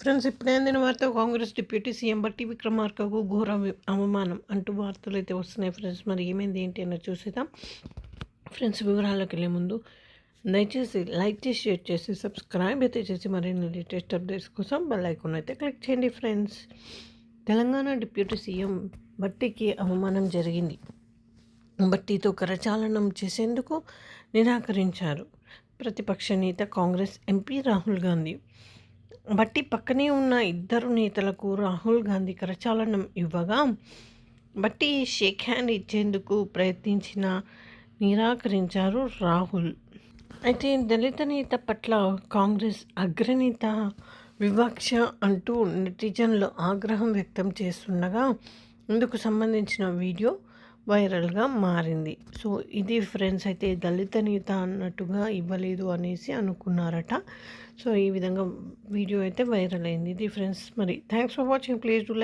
Friends ఇప్పుడే అందిన వార్త కాంగ్రెస్ డిప్యూటీ సీఎం బట్టి విక్రమార్కకు ఘోర అవమానం అంటూ వార్తలు అయితే వస్తున్నాయి ఫ్రెండ్స్. మరి ఏమైంది ఏంటి అన్నది చూసేద్దాం ఫ్రెండ్స్. వివరాల్లోకి వెళ్ళే ముందు దయచేసి లైక్ చేసి షేర్ చేసి సబ్స్క్రైబ్ అయితే చేసి మరిన్ని లేటెస్ట్ అప్డేట్స్ కోసం బెల్ ఐకాన్ అయితే క్లిక్ చేయండి ఫ్రెండ్స్. తెలంగాణ డిప్యూటీ సీఎం బట్టికి అవమానం జరిగింది. బట్టితో కరచాలనం చేసేందుకు నిరాకరించారు ప్రతిపక్ష నేత కాంగ్రెస్ ఎంపీ రాహుల్ గాంధీ. బట్టి పక్కనే ఉన్న ఇద్దరు నేతలకు రాహుల్ గాంధీ కరచాలనం ఇవ్వగా బట్టి షేక్ హ్యాండ్ ఇచ్చేందుకు ప్రయత్నించిన నిరాకరించారు రాహుల్. అయితే దళిత నేత పట్ల కాంగ్రెస్ అగ్రనేత వివక్ష అంటూ నెటిజన్లు ఆగ్రహం వ్యక్తం చేస్తుండగా ఇందుకు సంబంధించిన వీడియో వైరల్గా మారింది. సో ఇది ఫ్రెండ్స్, అయితే దళిత నేత అన్నట్టుగా ఇవ్వలేదు అనేసి అనుకున్నారట. సో ఈ విధంగా వీడియో అయితే వైరల్ అయింది. ఇది ఫ్రెండ్స్. మరి thanks for watching. Please do like